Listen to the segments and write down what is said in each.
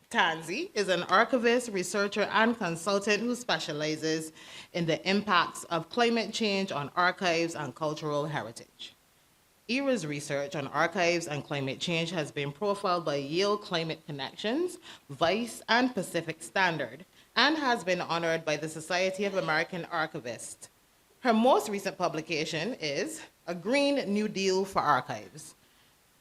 Tansey is an archivist, researcher, and consultant who specializes in the impacts of climate change on archives and cultural heritage. Eira's research on archives and climate change has been profiled by Yale Climate Connections, Vice, and Pacific Standard, and has been honored by the Society of American Archivists. Her most recent publication is A Green New Deal for Archives,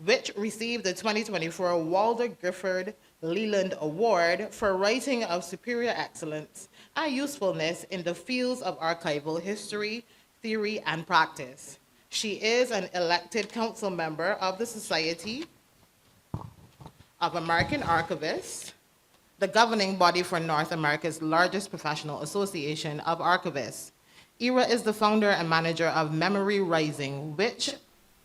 which received the 2024 Walter Gifford Leland Award for Writing of Superior Excellence and Usefulness in the Fields of Archival History, Theory, and Practice. She is an elected council member of the Society of American Archivists, the governing body for North America's largest professional association of archivists. Eira is the founder and manager of Memory Rising, which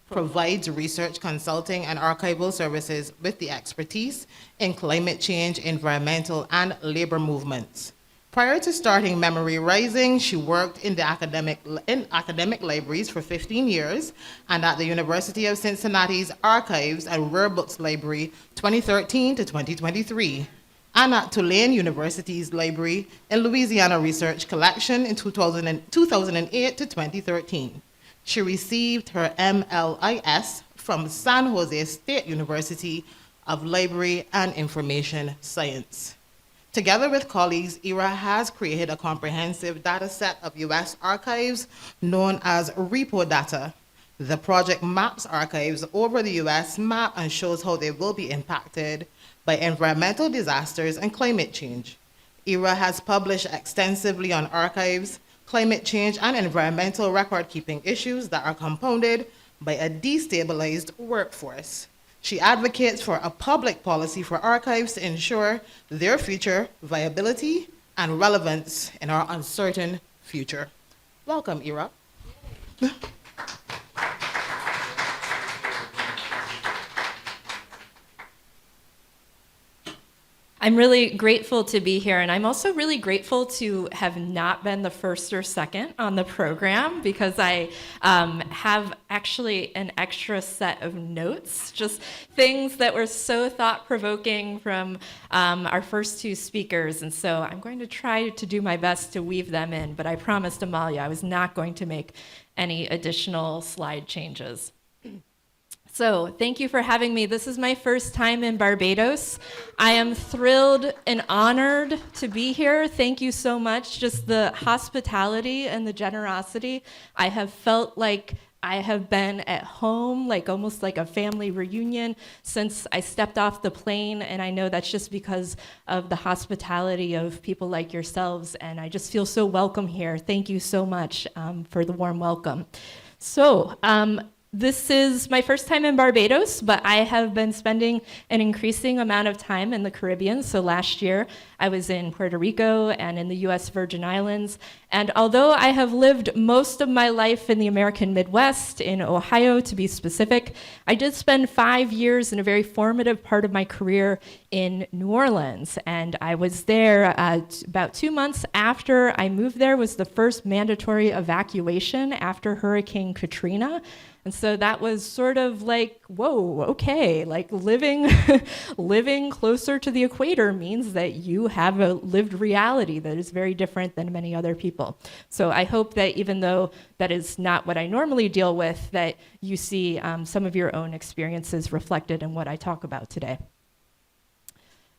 provides research, consulting, and archival services with the expertise in climate change, environmental, and labor movements. Prior to starting Memory Rising, she worked in academic libraries for 15 years and at the University of Cincinnati's Archives and Rare Books Library 2013 to 2023, and at Tulane University's Library and Louisiana Research Collection in 2008 to 2013. She received her MLIS from San Jose State University of Library and Information Science. Together with colleagues, Eira has created a comprehensive data set of U.S. archives known as repo data. The project maps archives over the U.S. map and shows how they will be impacted by environmental disasters and climate change. Eira has published extensively on archives, climate change, and environmental record-keeping issues that are compounded by a destabilized workforce. She advocates for a public policy for archives to ensure their future viability and relevance in our uncertain future. Welcome, Eira. I'm really grateful to be here, and I'm also really grateful to have not been the first or second on the program, because I have actually an extra set of notes, just things that were so thought-provoking from our first two speakers, and so I'm going to try to do my best to weave them in, but I promised Amalia I was not going to make any additional slide changes. So thank you for having me. This is my first time in Barbados. I am thrilled and honored to be here. Thank you so much. Just the hospitality and the generosity. I have felt like I have been at home, like almost like a family reunion since I stepped off the plane, and I know that's just because of the hospitality of people like yourselves, and I just feel so welcome here. Thank you so much for the warm welcome. So, this is my first time in Barbados, but I have been spending an increasing amount of time in the Caribbean. So last year, I was in Puerto Rico and in the US Virgin Islands. And although I have lived most of my life in the American Midwest, in Ohio to be specific, I did spend 5 years in a very formative part of my career in New Orleans. And I was there about 2 months after I moved there was the first mandatory evacuation after Hurricane Katrina. And so that was sort of like, whoa, okay, like living closer to the equator means that you have a lived reality that is very different than many other people. So I hope that even though that is not what I normally deal with, that you see some of your own experiences reflected in what I talk about today.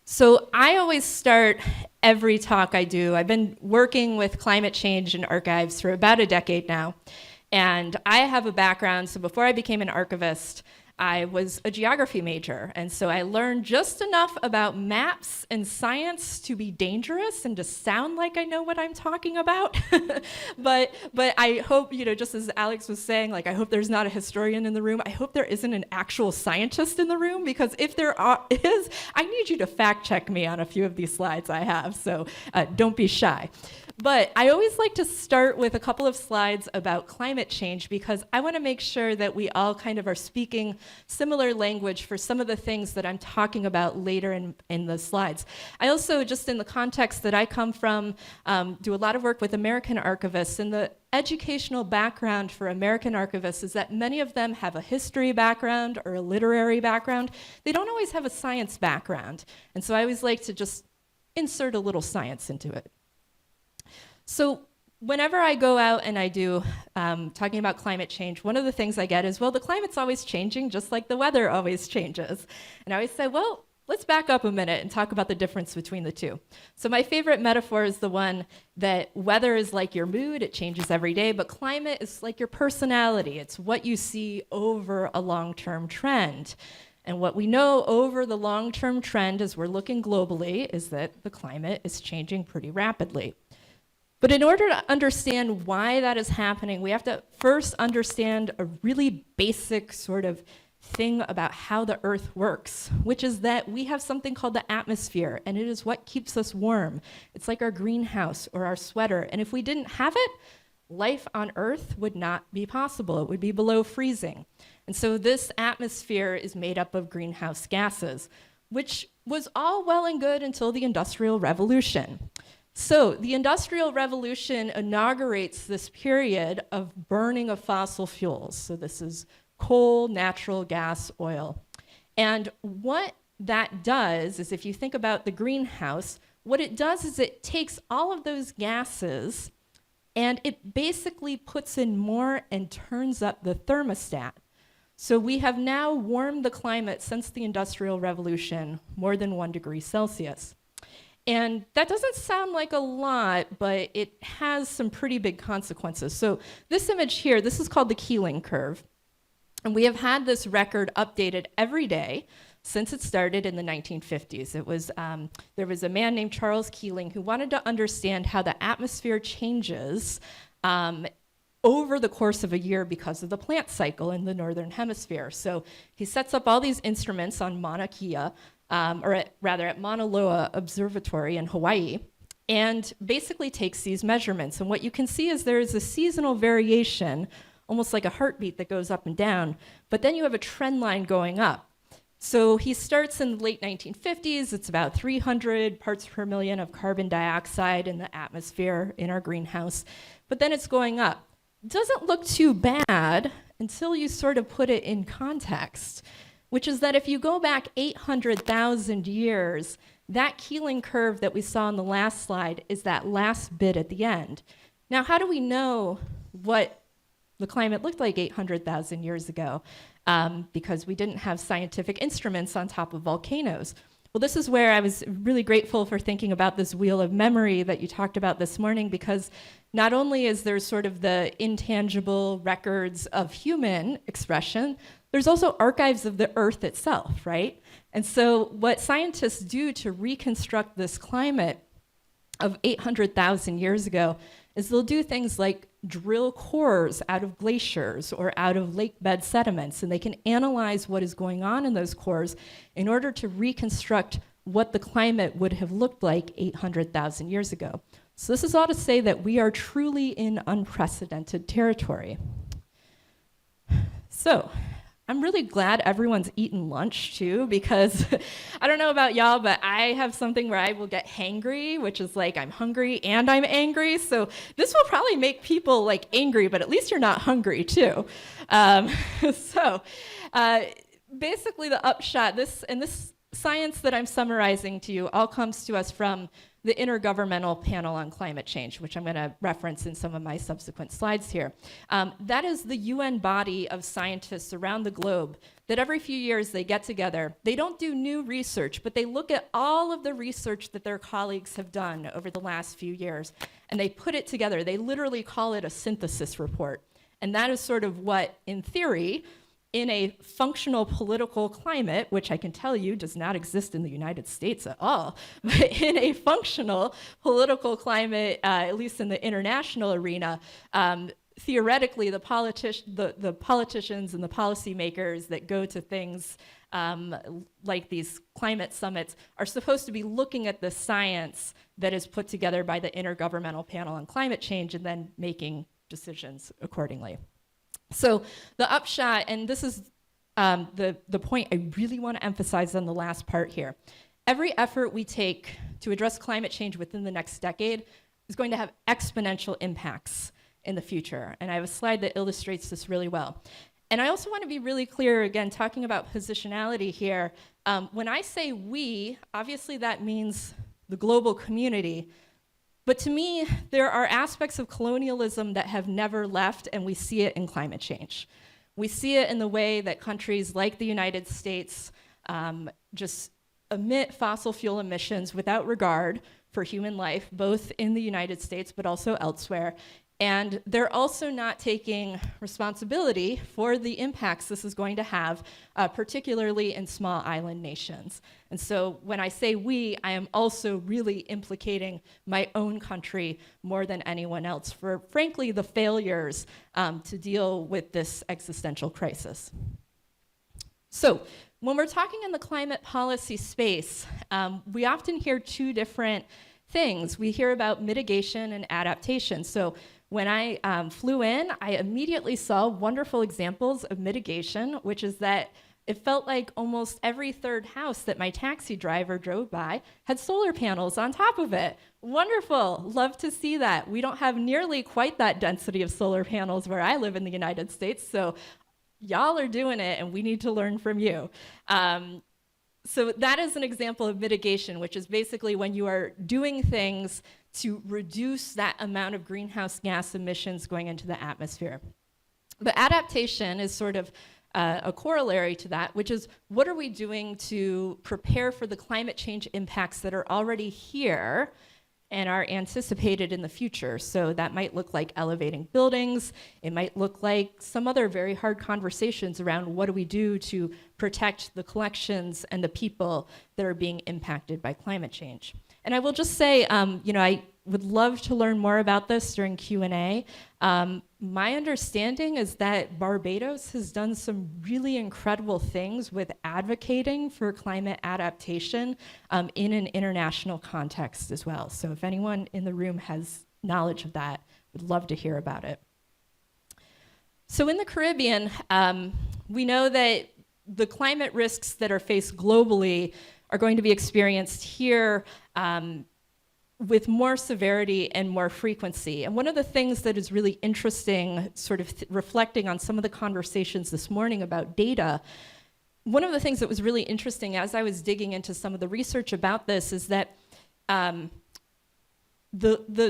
So I always start every talk I do. I've been working with climate change and archives for about a decade now. And I have a background, so before I became an archivist, I was a geography major. And so I learned just enough about maps and science to be dangerous and to sound like I know what I'm talking about. but I hope, just as Alex was saying, like, I hope there's not a historian in the room. I hope there isn't an actual scientist in the room, because if there is, I need you to fact check me on a few of these slides I have, so don't be shy. But I always like to start with a couple of slides about climate change because I want to make sure that we all kind of are speaking similar language for some of the things that I'm talking about later in the slides. I also, just in the context that I come from, do a lot of work with American archivists, and the educational background for American archivists is that many of them have a history background or a literary background. They don't always have a science background. And so I always like to just insert a little science into it. So whenever I go out and I do talking about climate change, one of the things I get is, well, the climate's always changing just like the weather always changes. And I always say, well, let's back up a minute and talk about the difference between the two. So my favorite metaphor is the one that weather is like your mood, it changes every day, but climate is like your personality. It's what you see over a long-term trend. And what we know over the long-term trend as we're looking globally is that the climate is changing pretty rapidly. But in order to understand why that is happening, we have to first understand a really basic sort of thing about how the Earth works, which is that we have something called the atmosphere, and it is what keeps us warm. It's like our greenhouse or our sweater, and if we didn't have it, life on Earth would not be possible. It would be below freezing. And so this atmosphere is made up of greenhouse gases, which was all well and good until the Industrial Revolution. So the Industrial Revolution inaugurates this period of burning of fossil fuels. So this is coal, natural gas, oil. And what that does is, if you think about the greenhouse, what it does is it takes all of those gases and it basically puts in more and turns up the thermostat. So we have now warmed the climate since the Industrial Revolution more than 1 degree Celsius. And that doesn't sound like a lot, but it has some pretty big consequences. So this image here, this is called the Keeling curve. And we have had this record updated every day since it started in the 1950s. It was, there was a man named Charles Keeling who wanted to understand how the atmosphere changes over the course of a year because of the plant cycle in the northern hemisphere. So he sets up all these instruments on Mauna Kea, at Mauna Loa Observatory in Hawaii, and basically takes these measurements. And what you can see is there is a seasonal variation, almost like a heartbeat that goes up and down, but then you have a trend line going up. So he starts in the late 1950s, it's about 300 parts per million of carbon dioxide in the atmosphere in our greenhouse, but then it's going up. Doesn't look too bad until you sort of put it in context, which is that if you go back 800,000 years, that Keeling curve that we saw in the last slide is that last bit at the end. Now, how do we know what the climate looked like 800,000 years ago? Because we didn't have scientific instruments on top of volcanoes. Well, this is where I was really grateful for thinking about this wheel of memory that you talked about this morning, because not only is there sort of the intangible records of human expression, there's also archives of the Earth itself, right? And so what scientists do to reconstruct this climate of 800,000 years ago is they'll do things like drill cores out of glaciers or out of lake bed sediments, and they can analyze what is going on in those cores in order to reconstruct what the climate would have looked like 800,000 years ago. So this is all to say that we are truly in unprecedented territory. So I'm really glad everyone's eaten lunch too, because I don't know about y'all, but I have something where I will get hangry, which is like I'm hungry and I'm angry. So this will probably make people like angry, but at least you're not hungry too. Basically the upshot, this science that I'm summarizing to you all comes to us from the Intergovernmental Panel on Climate Change, which I'm going to reference in some of my subsequent slides here. That is the UN body of scientists around the globe that every few years they get together. They don't do new research, but they look at all of the research that their colleagues have done over the last few years, and they put it together. They literally call it a synthesis report. And that is sort of what, in theory, in a functional political climate, which I can tell you does not exist in the United States at all, but in a functional political climate, at least in the international arena, theoretically, the politicians and the policymakers that go to things like these climate summits are supposed to be looking at the science that is put together by the Intergovernmental Panel on Climate Change and then making decisions accordingly. So the upshot, and this is the point I really want to emphasize on the last part here. Every effort we take to address climate change within the next decade is going to have exponential impacts in the future. And I have a slide that illustrates this really well. And I also want to be really clear, again, talking about positionality here. When I say we, obviously that means the global community. But to me, there are aspects of colonialism that have never left, and we see it in climate change. We see it in the way that countries like the United States just emit fossil fuel emissions without regard for human life, both in the United States but also elsewhere. And they're also not taking responsibility for the impacts this is going to have, particularly in small island nations. And so when I say we, I am also really implicating my own country more than anyone else for, frankly, the failures to deal with this existential crisis. So when we're talking in the climate policy space, we often hear two different things. We hear about mitigation and adaptation. So when I flew in, I immediately saw wonderful examples of mitigation, which is that it felt like almost every third house that my taxi driver drove by had solar panels on top of it. Wonderful, love to see that. We don't have nearly quite that density of solar panels where I live in the United States, so y'all are doing it and we need to learn from you. So that is an example of mitigation, which is basically when you are doing things to reduce that amount of greenhouse gas emissions going into the atmosphere. But adaptation is sort of a corollary to that, which is what are we doing to prepare for the climate change impacts that are already here and are anticipated in the future. So that might look like elevating buildings. It might look like some other very hard conversations around what do we do to protect the collections and the people that are being impacted by climate change. And I will just say, I would love to learn more about this during Q&A. My understanding is that Barbados has done some really incredible things with advocating for climate adaptation in an international context as well. So if anyone in the room has knowledge of that, would love to hear about it. So in the Caribbean, we know that the climate risks that are faced globally are going to be experienced here with more severity and more frequency. And one of the things that is really interesting, sort of reflecting on some of the conversations this morning about data, one of the things that was really interesting as I was digging into some of the research about this is that the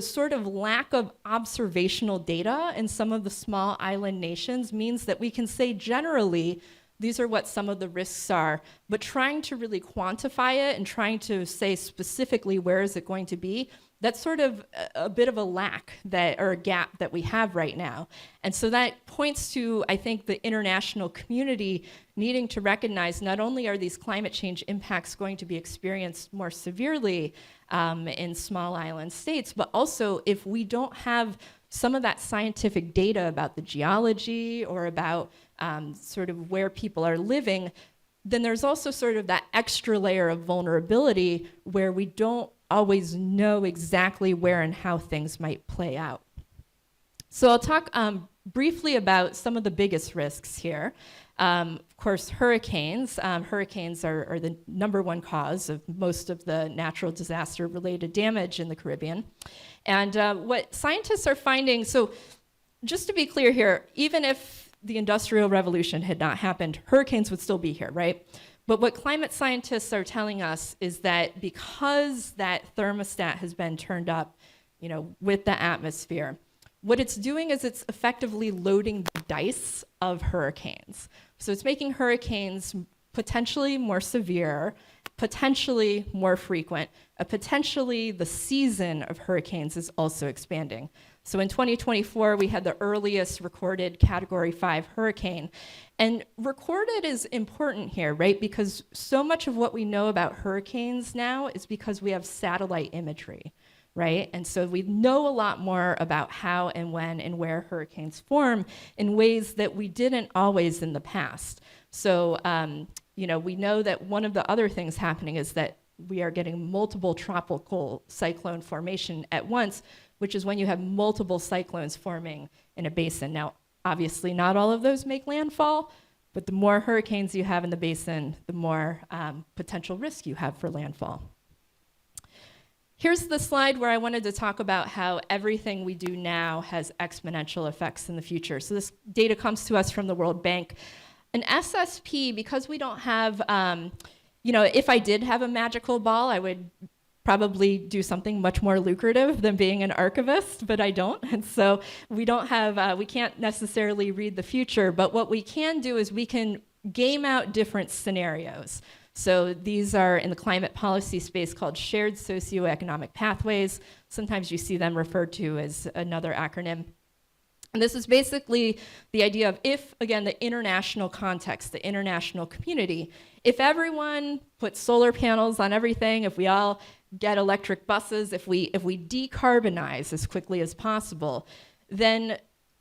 sort of lack of observational data in some of the small island nations means that we can say generally these are what some of the risks are, but trying to really quantify it and trying to say specifically where is it going to be, that's sort of a bit of a lack or a gap that we have right now. And so that points to, I think, the international community needing to recognize not only are these climate change impacts going to be experienced more severely in small island states, but also if we don't have some of that scientific data about the geology or about sort of where people are living, then there's also sort of that extra layer of vulnerability where we don't always know exactly where and how things might play out. So I'll talk briefly about some of the biggest risks here. Of course, hurricanes. Hurricanes are the number one cause of most of the natural disaster-related damage in the Caribbean. And what scientists are finding, so just to be clear here, even if the Industrial Revolution had not happened, hurricanes would still be here, right? But what climate scientists are telling us is that because that thermostat has been turned up, with the atmosphere, what it's doing is it's effectively loading the dice of hurricanes. So it's making hurricanes potentially more severe, potentially more frequent, potentially the season of hurricanes is also expanding. So in 2024, we had the earliest recorded Category 5 hurricane. And recorded is important here, right? Because so much of what we know about hurricanes now is because we have satellite imagery. right? And so we know a lot more about how and when and where hurricanes form in ways that we didn't always in the past. So, we know that one of the other things happening is that we are getting multiple tropical cyclone formation at once, which is when you have multiple cyclones forming in a basin. Now, obviously, not all of those make landfall, but the more hurricanes you have in the basin, the more potential risk you have for landfall. Here's the slide where I wanted to talk about how everything we do now has exponential effects in the future. So this data comes to us from the World Bank. An SSP, because we don't have, if I did have a magical ball, I would probably do something much more lucrative than being an archivist, but I don't. And so we don't have, we can't necessarily read the future, but what we can do is we can game out different scenarios. So these are in the climate policy space called shared socioeconomic pathways. Sometimes you see them referred to as another acronym. And this is basically the idea of if, again, the international context, the international community, if everyone puts solar panels on everything, if we all get electric buses, if we decarbonize as quickly as possible, then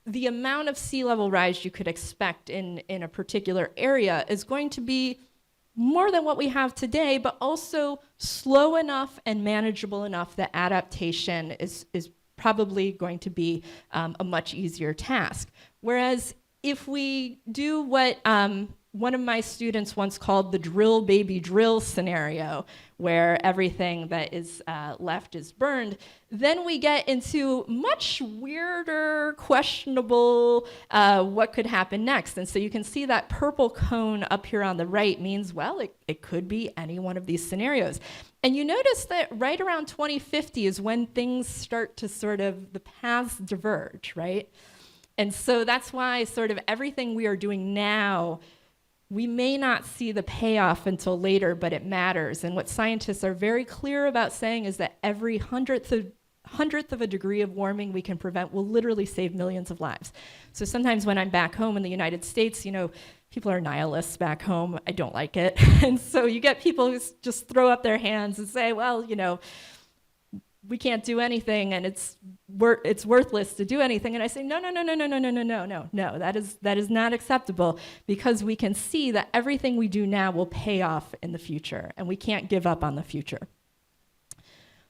the amount of sea level rise you could expect in a particular area is going to be more than what we have today, but also slow enough and manageable enough that adaptation is probably going to be a much easier task. Whereas if we do what one of my students once called the drill baby drill scenario, where everything that is left is burned, then we get into much weirder, questionable what could happen next. And so you can see that purple cone up here on the right means, well, it could be any one of these scenarios. And you notice that right around 2050 is when things start to the paths diverge, right? And so that's why sort of everything we are doing now, we may not see the payoff until later, but it matters. And what scientists are very clear about saying is that every hundredth of a degree of warming we can prevent will literally save millions of lives. So sometimes when I'm back home in the United States, people are nihilists back home. I don't like it. And so you get people who just throw up their hands and say, well, we can't do anything and it's worthless to do anything. And I say, no, that is not acceptable, because we can see that everything we do now will pay off in the future, and we can't give up on the future.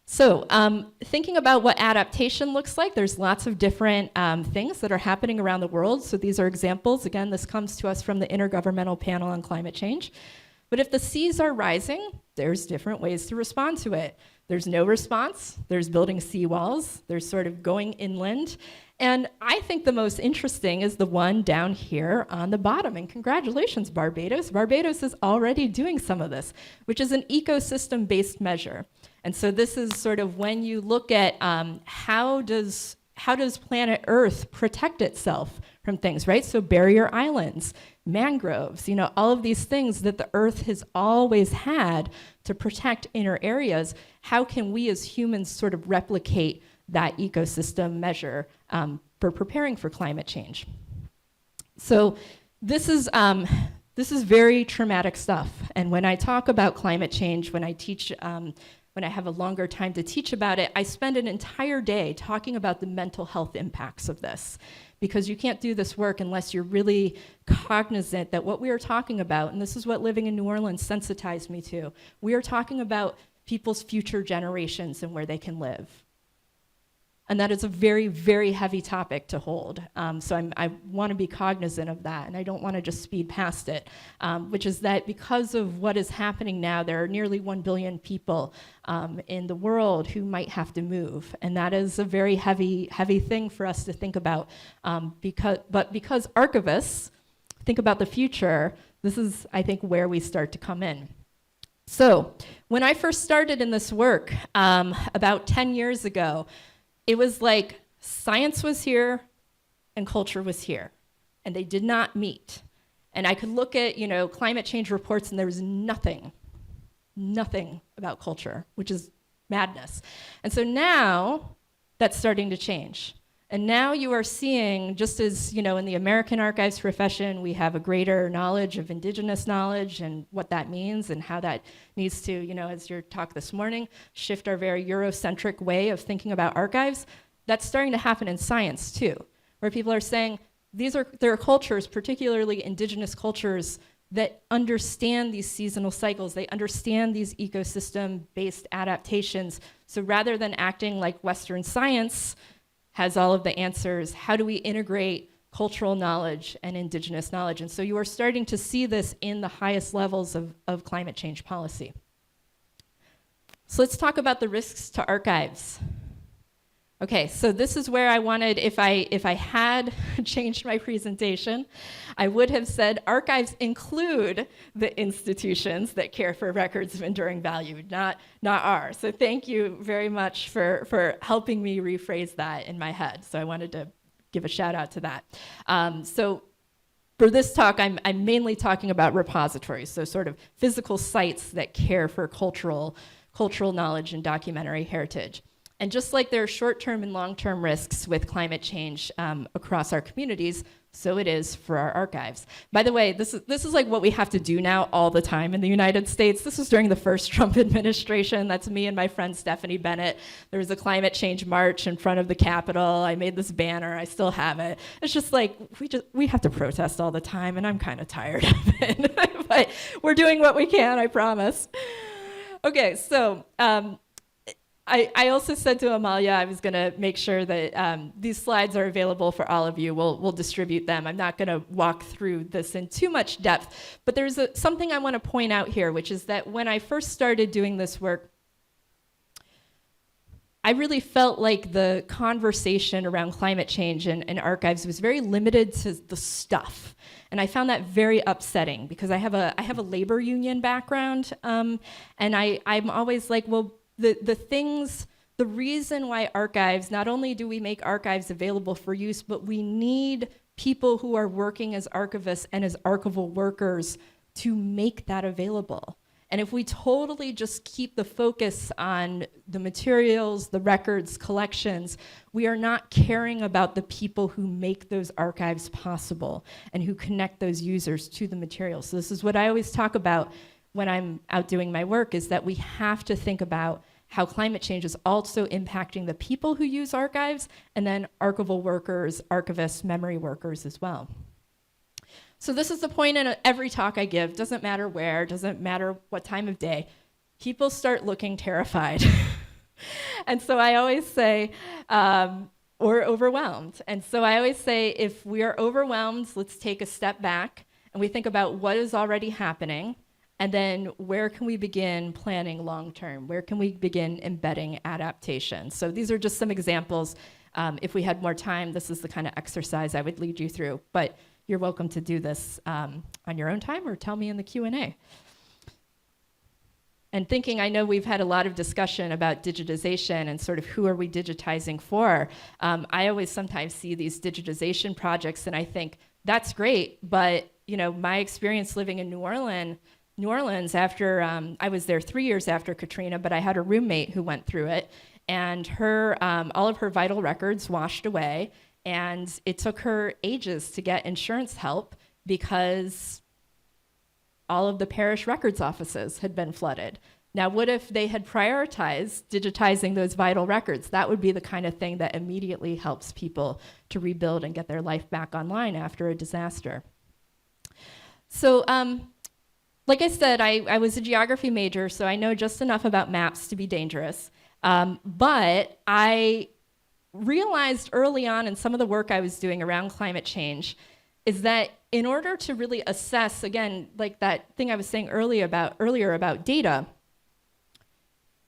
So thinking about what adaptation looks like, there's lots of different things that are happening around the world. So these are examples. Again, this comes to us from the Intergovernmental Panel on Climate Change. But if the seas are rising, there's different ways to respond to it. There's no response, there's building seawalls, there's sort of going inland. And I think the most interesting is the one down here on the bottom. And congratulations, Barbados. Barbados is already doing some of this, which is an ecosystem-based measure. And so this is sort of when you look at how does planet Earth protect itself from things, right? So barrier islands, mangroves, all of these things that the Earth has always had to protect inner areas. How can we as humans sort of replicate that ecosystem measure for preparing for climate change? So this is very traumatic stuff. And when I talk about climate change, when I teach, when I have a longer time to teach about it, I spend an entire day talking about the mental health impacts of this. Because you can't do this work unless you're really cognizant that what we are talking about, and this is what living in New Orleans sensitized me to, we are talking about people's future generations and where they can live. And that is a very, very heavy topic to hold. So I want to be cognizant of that, and I don't want to just speed past it, which is that because of what is happening now, there are nearly 1 billion people in the world who might have to move. And that is a very heavy, heavy thing for us to think about. Because archivists think about the future, this is, I think, where we start to come in. So when I first started in this work about 10 years ago, it was like science was here and culture was here, and they did not meet. And I could look at, climate change reports, and there was nothing about culture, which is madness. And so now that's starting to change. And now you are seeing, just as in the American archives profession, we have a greater knowledge of indigenous knowledge and what that means and how that needs to, as your talk this morning, shift our very Eurocentric way of thinking about archives. That's starting to happen in science too, where people are saying there are cultures, particularly indigenous cultures, that understand these seasonal cycles. They understand these ecosystem-based adaptations. So rather than acting like Western science has all of the answers, how do we integrate cultural knowledge and indigenous knowledge? And so you are starting to see this in the highest levels of climate change policy. So let's talk about the risks to archives. Okay, so this is where I wanted, if I had changed my presentation, I would have said archives include the institutions that care for records of enduring value, not ours. So thank you very much for helping me rephrase that in my head. So I wanted to give a shout out to that. So for this talk, I'm mainly talking about repositories, so sort of physical sites that care for cultural knowledge and documentary heritage. And just like there are short-term and long-term risks with climate change across our communities, so it is for our archives. By the way, this is like what we have to do now all the time in the United States. This was during the first Trump administration. That's me and my friend Stephanie Bennett. There was a climate change march in front of the Capitol. I made this banner. I still have it. It's just like we have to protest all the time, and I'm kind of tired of it. But we're doing what we can, I promise. Okay, so I also said to Amalia I was going to make sure that these slides are available for all of you. We'll distribute them. I'm not going to walk through this in too much depth, but there's something I want to point out here, which is that when I first started doing this work, I really felt like the conversation around climate change and archives was very limited to the stuff. And I found that very upsetting because I have a labor union background, and I'm always like, well, the reason why archives, not only do we make archives available for use, but we need people who are working as archivists and as archival workers to make that available. And if we totally just keep the focus on the materials, the records, collections, we are not caring about the people who make those archives possible and who connect those users to the materials. So this is what I always talk about when I'm out doing my work, is that we have to think about how climate change is also impacting the people who use archives, and then archival workers, archivists, memory workers as well. So this is the point in every talk I give, doesn't matter where, doesn't matter what time of day, people start looking terrified. And so I always say, or overwhelmed. And so I always say, if we are overwhelmed, let's take a step back and we think about what is already happening. And then where can we begin planning long-term? Where can we begin embedding adaptation? So these are just some examples. If we had more time, this is the kind of exercise I would lead you through. But you're welcome to do this on your own time or tell me in the Q&A. And thinking, I know we've had a lot of discussion about digitization and sort of who are we digitizing for. I always sometimes see these digitization projects and I think, that's great, but my experience living in New Orleans after, I was there 3 years after Katrina, but I had a roommate who went through it, and all of her vital records washed away, and it took her ages to get insurance help because all of the parish records offices had been flooded. Now, what if they had prioritized digitizing those vital records? That would be the kind of thing that immediately helps people to rebuild and get their life back online after a disaster. So, like I said, I was a geography major, so I know just enough about maps to be dangerous. But I realized early on in some of the work I was doing around climate change is that in order to really assess, again, like that thing I was saying earlier about data,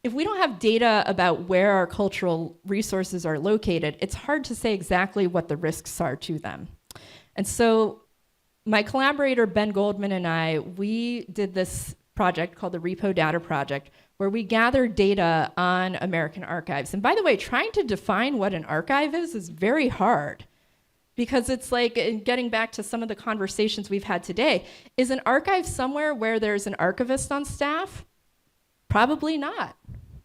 if we don't have data about where our cultural resources are located, it's hard to say exactly what the risks are to them. And so my collaborator, Ben Goldman, and I, we did this project called the Repo Data Project, where we gathered data on American archives. And by the way, trying to define what an archive is very hard, because it's like, getting back to some of the conversations we've had today, is an archive somewhere where there's an archivist on staff? Probably not,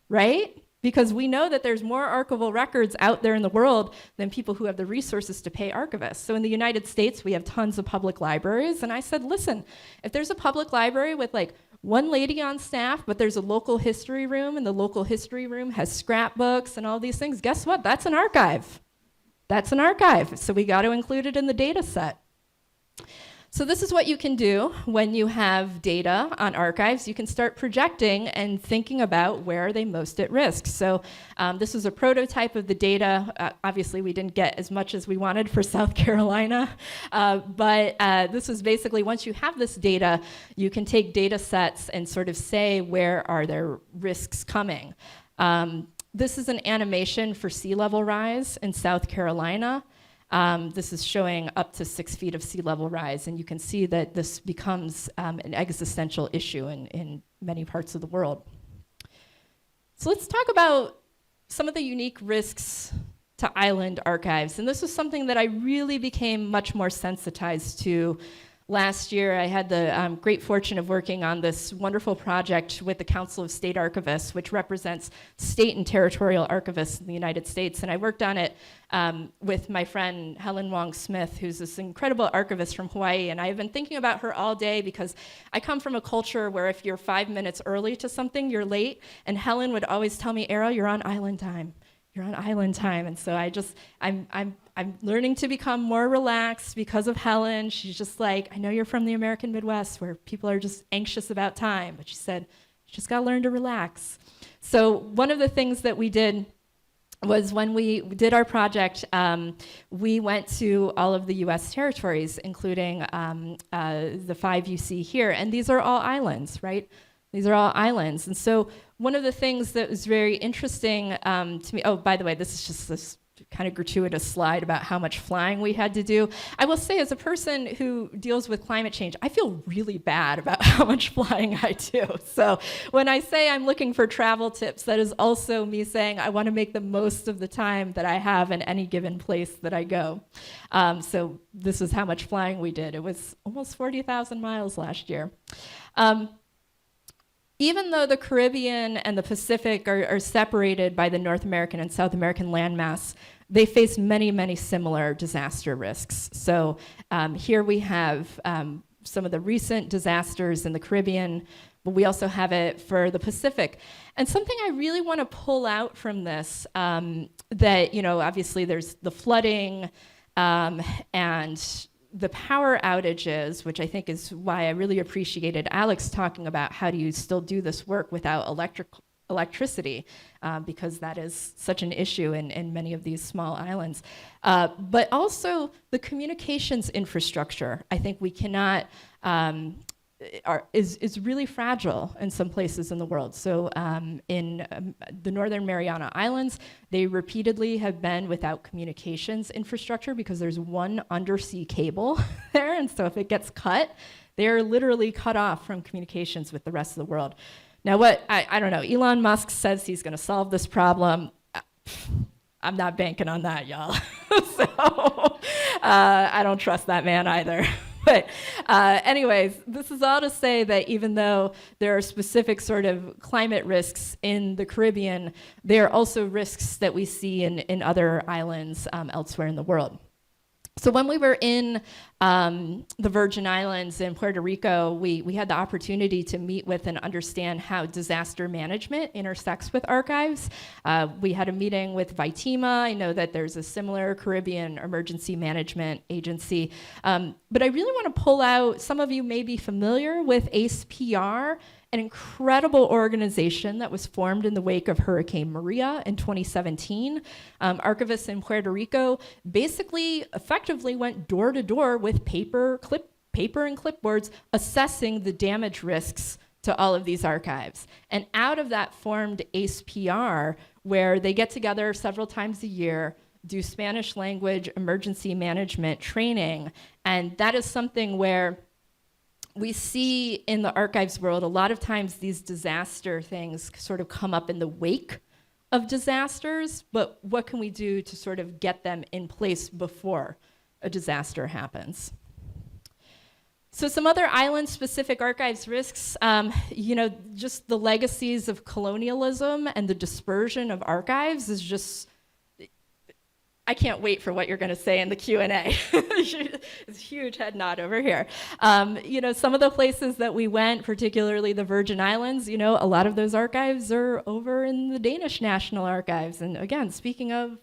right? because we know that there's more archival records out there in the world than people who have the resources to pay archivists. So in the United States, we have tons of public libraries. And I said, listen, if there's a public library with like one lady on staff, but there's a local history room, and the local history room has scrapbooks and all these things, guess what? That's an archive. That's an archive. So we got to include it in the data set. So this is what you can do when you have data on archives. You can start projecting and thinking about where are they most at risk. So this is a prototype of the data. Obviously, we didn't get as much as we wanted for South Carolina, but this is basically, once you have this data, you can take data sets and sort of say where are there risks coming. This is an animation for sea level rise in South Carolina. This is showing up to 6 feet of sea level rise, and you can see that this becomes an existential issue in many parts of the world. So let's talk about some of the unique risks to island archives, and this is something that I really became much more sensitized to last year. I had the great fortune of working on this wonderful project with the Council of State Archivists, which represents state and territorial archivists in the United States. And I worked on it with my friend Helen Wong Smith, who's this incredible archivist from Hawaii. And I have been thinking about her all day because I come from a culture where if you're 5 minutes early to something, you're late. And Helen would always tell me, Eira, you're on island time. You're on island time. And so I'm learning to become more relaxed because of Helen. She's just like, I know you're from the American Midwest where people are just anxious about time, but she said, you just gotta learn to relax. So one of the things that we did was when we did our project, we went to all of the US territories, including the 5 you see here, and these are all islands, right? These are all islands. And so one of the things that was very interesting to me, oh, by the way, this is just this kind of gratuitous slide about how much flying we had to do. I will say, as a person who deals with climate change, I feel really bad about how much flying I do. So when I say I'm looking for travel tips, that is also me saying I want to make the most of the time that I have in any given place that I go. So this is how much flying we did. It was almost 40,000 miles last year. Even though the Caribbean and the Pacific are separated by the North American and South American landmass, they face many, many similar disaster risks. So here we have some of the recent disasters in the Caribbean, but we also have it for the Pacific. And something I really want to pull out from this, that, you know, obviously there's the flooding and the power outages, which I think is why I really appreciated Alex talking about how do you still do this work without electricity, because that is such an issue in many of these small islands. But also the communications infrastructure, I think we cannot, is really fragile in some places in the world. So in the Northern Mariana Islands, they repeatedly have been without communications infrastructure because there's one undersea cable there, and so if it gets cut, they're literally cut off from communications with the rest of the world. Now what, I don't know, Elon Musk says he's gonna solve this problem. I'm not banking on that, y'all. So I don't trust that man either. But anyways, this is all to say that even though there are specific sort of climate risks in the Caribbean, there are also risks that we see in other islands elsewhere in the world. So when we were in the Virgin Islands in Puerto Rico, we had the opportunity to meet with and understand how disaster management intersects with archives. We had a meeting with VITEMA. I know that there's a similar Caribbean emergency management agency. But I really want to pull out, some of you may be familiar with ACE-PR, an incredible organization that was formed in the wake of Hurricane Maria in 2017. Archivists in Puerto Rico basically effectively went door to door with paper and clipboards assessing the damage risks to all of these archives. And out of that formed ACE-PR, where they get together several times a year, do Spanish language emergency management training. And that is something where we see in the archives world, a lot of times these disaster things sort of come up in the wake of disasters, but what can we do to sort of get them in place before a disaster happens? So some other island-specific archives risks, just the legacies of colonialism and the dispersion of archives is just, I can't wait for what you're going to say in the Q&A. It's a huge head nod over here. Some of the places that we went, particularly the Virgin Islands, a lot of those archives are over in the Danish National Archives. And again, speaking of,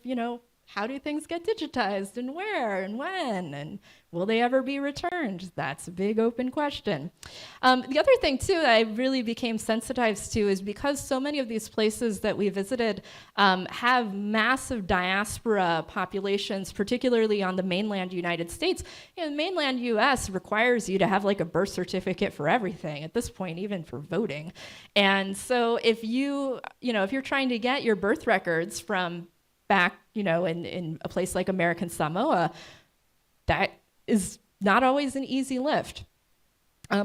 how do things get digitized and where and when and will they ever be returned? That's a big open question. The other thing too that I really became sensitized to is because so many of these places that we visited have massive diaspora populations, particularly on the mainland United States. The mainland US requires you to have like a birth certificate for everything at this point, even for voting. And so if if you're trying to get your birth records from back, in a place like American Samoa, that is not always an easy lift.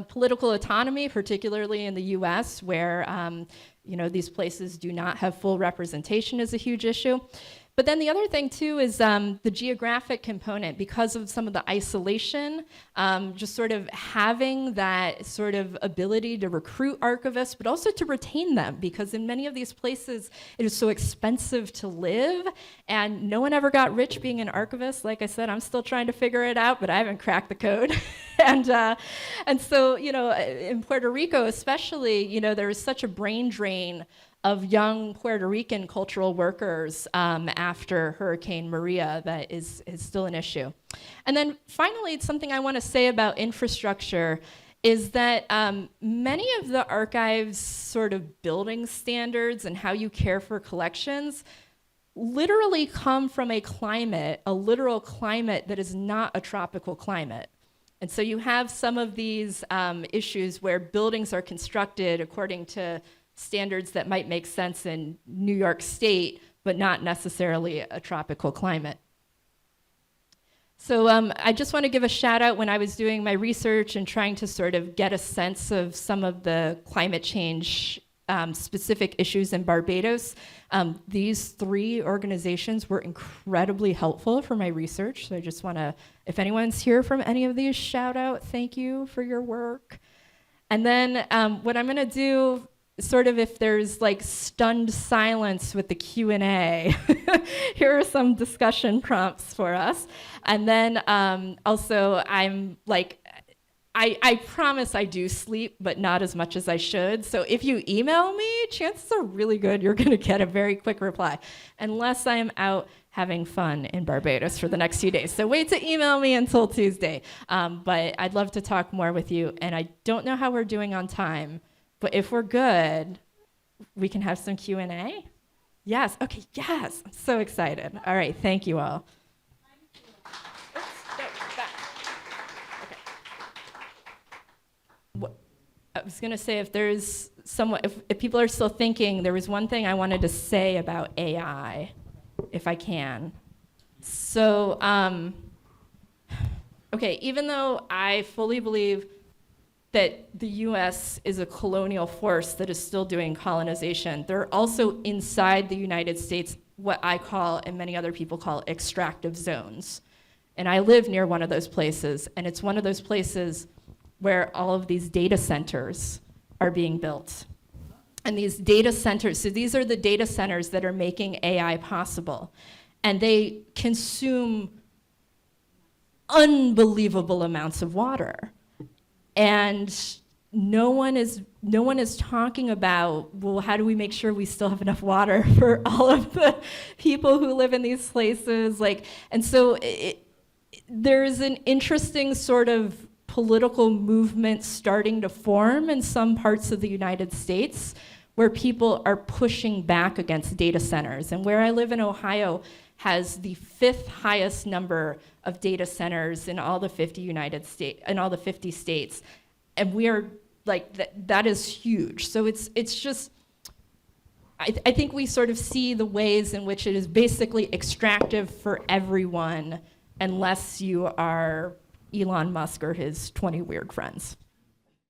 Political autonomy, particularly in the US, where these places do not have full representation, is a huge issue. But then the other thing too is the geographic component. Because of some of the isolation, just sort of having that sort of ability to recruit archivists, but also to retain them, because in many of these places it is so expensive to live, and no one ever got rich being an archivist. Like I said, I'm still trying to figure it out, but I haven't cracked the code. and so in Puerto Rico especially, there is such a brain drain of young Puerto Rican cultural workers after Hurricane Maria that is still an issue. And then finally, something I want to say about infrastructure is that many of the archives' sort of building standards and how you care for collections literally come from a literal climate that is not a tropical climate. And so you have some of these issues where buildings are constructed according to standards that might make sense in New York State, but not necessarily a tropical climate. So I just want to give a shout out. When I was doing my research and trying to sort of get a sense of some of the climate change specific issues in Barbados, these 3 organizations were incredibly helpful for my research. So I just want to, if anyone's here from any of these, shout out, thank you for your work. And then what I'm going to do, sort of if there's like stunned silence with the Q&A, here are some discussion prompts for us. And then also I'm like, I promise I do sleep, but not as much as I should. So if you email me, chances are really good you're gonna get a very quick reply, unless I am out having fun in Barbados for the next few days. So wait to email me until Tuesday. But I'd love to talk more with you. And I don't know how we're doing on time, but if we're good, we can have some Q&A? Yes, okay, yes, I'm so excited. All right, thank you all. Oops, no, back. Okay. I was gonna say, if there's someone, if people are still thinking, there was one thing I wanted to say about AI, if I can. So, okay, even though I fully believe that the US is a colonial force that is still doing colonization, there are also inside the United States what I call, and many other people call, extractive zones. And I live near one of those places, and it's one of those places where all of these data centers are being built. And these data centers, so these are the data centers that are making AI possible. And they consume unbelievable amounts of water. And no one is talking about, well, how do we make sure we still have enough water for all of the people who live in these places? And so there's an interesting sort of political movement starting to form in some parts of the United States where people are pushing back against data centers. And where I live in Ohio has the 5th highest number of data centers in all the 50 states. And we are that is huge. So it's just, I think we sort of see the ways in which it is basically extractive for everyone, unless you are Elon Musk or his 20 weird friends.